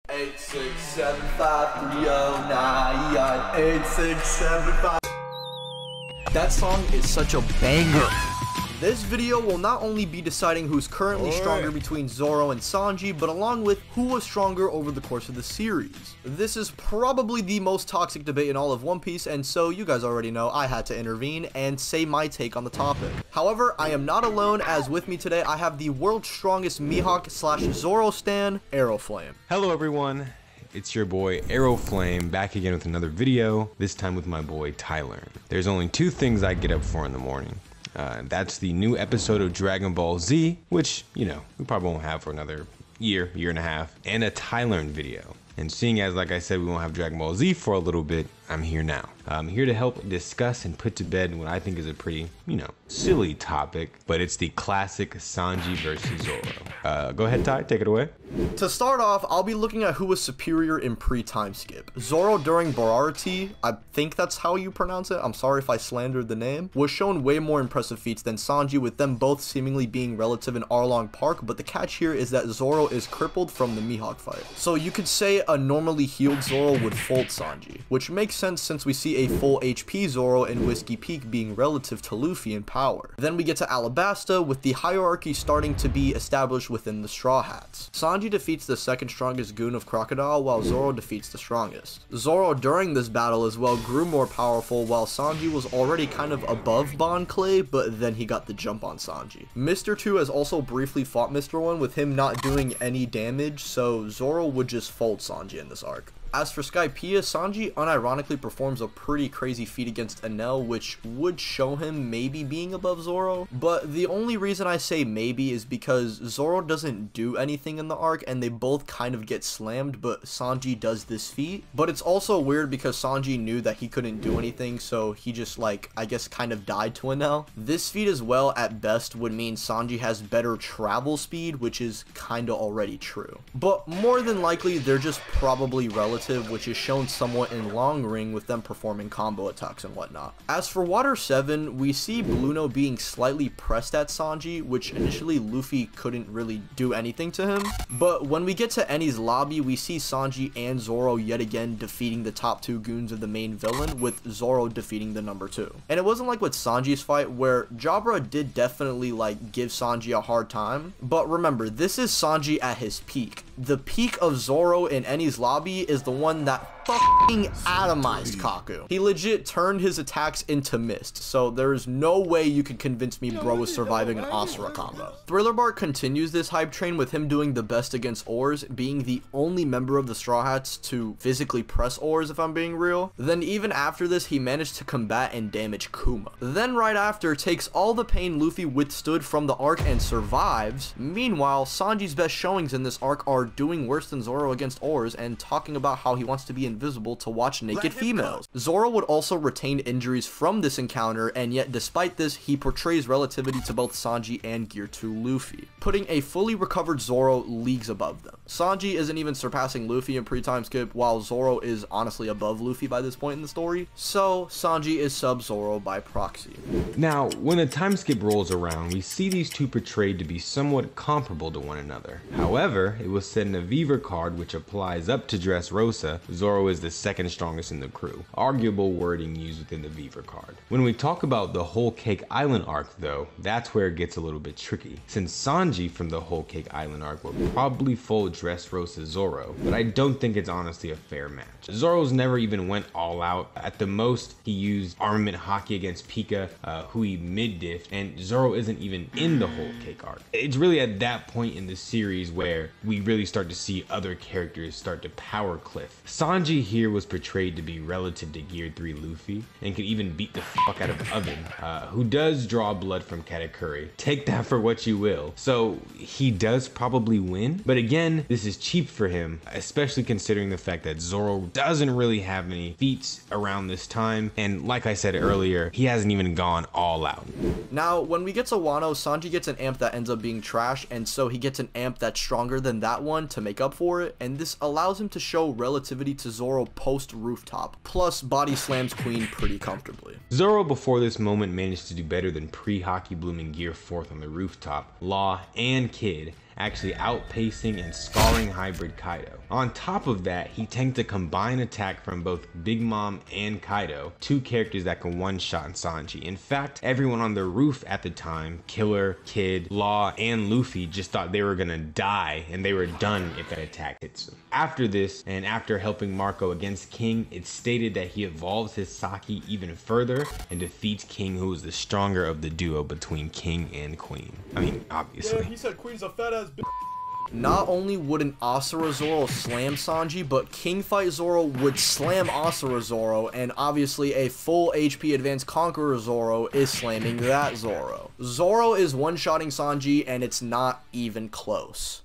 8675309 8675. That song is such a banger. This video will not only be deciding who's currently stronger between Zoro and Sanji, but along with who was stronger over the course of the series. This is probably the most toxic debate in all of One Piece, and so you guys already know I had to intervene and say my take on the topic. However, I am not alone, as with me today I have the world's strongest Mihawk slash Zoro stan, Arrowflame. Hello everyone, it's your boy Arrowflame back again with another video, this time with my boy Tyler. There's only two things I get up for in the morning. That's the new episode of Dragon Ball Z, which, you know, we probably won't have for another year and a half, and a Tyler video. And seeing as, like I said, we won't have Dragon Ball Z for a little bit, I'm here now. I'm here to help discuss and put to bed what I think is a pretty, you know, silly topic, but it's the classic Sanji versus Zoro. Go ahead, Ty, take it away. To start off, I'll be looking at who was superior in pre-time skip. Zoro during Bararati, I think that's how you pronounce it, I'm sorry if I slandered the name, was shown way more impressive feats than Sanji, with them both seemingly being relative in Arlong Park, but the catch here is that Zoro is crippled from the Mihawk fight. So you could say a normally healed Zoro would fold Sanji, which makes sense since we see a full HP Zoro and Whiskey Peak being relative to Luffy in power. Then we get to Alabasta, with the hierarchy starting to be established within the Straw Hats. Sanji defeats the second strongest goon of Crocodile, while Zoro defeats the strongest. Zoro during this battle as well grew more powerful, while Sanji was already kind of above Bon Clay, but then he got the jump on Sanji. Mr. 2 has also briefly fought Mr. 1 with him not doing any damage, so Zoro would just fold Sanji in this arc. As for Skypiea, Sanji unironically performs a pretty crazy feat against Enel, which would show him maybe being above Zoro, but the only reason I say maybe is because Zoro doesn't do anything in the arc and they both kind of get slammed, but Sanji does this feat. But it's also weird because Sanji knew that he couldn't do anything, so he just, like, I guess kind of died to Enel. This feat as well at best would mean Sanji has better travel speed, which is kinda already true. But more than likely they're just probably relative, which is shown somewhat in Long Ring with them performing combo attacks and whatnot. As for Water 7, we see Blueno being slightly pressed at Sanji, which initially Luffy couldn't really do anything to him. But when we get to Enies lobby, we see Sanji and Zoro yet again defeating the top two goons of the main villain, with Zoro defeating the number 2. And it wasn't like with Sanji's fight, where Jabra did definitely like give Sanji a hard time, but remember, this is Sanji at his peak. The peak of Zoro in Enies lobby is the one that fucking atomized Kaku. He legit turned his attacks into mist, so there is no way you can convince me bro is surviving an Asura combo. Thriller Bark continues this hype train with him doing the best against Oars, being the only member of the Straw Hats to physically press Oars, if I'm being real. Then even after this, he managed to combat and damage Kuma. Then right after, takes all the pain Luffy withstood from the arc and survives. Meanwhile, Sanji's best showings in this arc are doing worse than Zoro against Oars and talking about how he wants to be invisible to watch naked females. Zoro would also retain injuries from this encounter, and yet despite this, he portrays relativity to both Sanji and Gear 2 Luffy, putting a fully recovered Zoro leagues above them. Sanji isn't even surpassing Luffy in pre-time skip, while Zoro is honestly above Luffy by this point in the story, so Sanji is sub-Zoro by proxy. Now, when a time skip rolls around, we see these two portrayed to be somewhat comparable to one another. However, it was said in a Viver card, which applies up to Dressrosa, Zoro is the second strongest in the crew. Arguable wording used within the Viver card. When we talk about the Whole Cake Island arc though, that's where it gets a little bit tricky, since Sanji from the Whole Cake Island arc would probably fold Dressrosa Zoro, but I don't think it's honestly a fair match. Zoro's never even went all out. At the most, he used armament hockey against Pika, who he mid-diffed, and Zoro isn't even in the Whole Cake arc. It's really at that point in the series where we really start to see other characters start to power cliff. Sanji here was portrayed to be relative to Gear 3 Luffy, and could even beat the fuck out of Oven, who does draw blood from Katakuri. Take that for what you will. So he does probably win, but again, this is cheap for him, especially considering the fact that Zoro doesn't really have any feats around this time, and like I said earlier, he hasn't even gone all out. Now, when we get to Wano, Sanji gets an amp that ends up being trash, and so he gets an amp that's stronger than that one to make up for it, and this allows him to show relativity to Zoro post rooftop, plus body slams Queen pretty comfortably. Zoro before this moment managed to do better than pre-Hockey Blooming Gear 4th on the rooftop, Law, and Kid, actually outpacing and scarring hybrid Kaido. On top of that, he tanked a combined attack from both Big Mom and Kaido, two characters that can one-shot Sanji. In fact, everyone on the roof at the time, Killer, Kid, Law, and Luffy, just thought they were gonna die and they were done if that attack hits them. After this, and after helping Marco against King, it's stated that he evolves his Saki even further and defeats King, who is the stronger of the duo between King and Queen. I mean, obviously. Yeah, he said Queen's a fat ass bitch. Not only would an Asura Zoro slam Sanji, but King Fight Zoro would slam Asura Zoro, and obviously a full HP Advanced Conqueror Zoro is slamming that Zoro. Zoro is one-shotting Sanji, and it's not even close.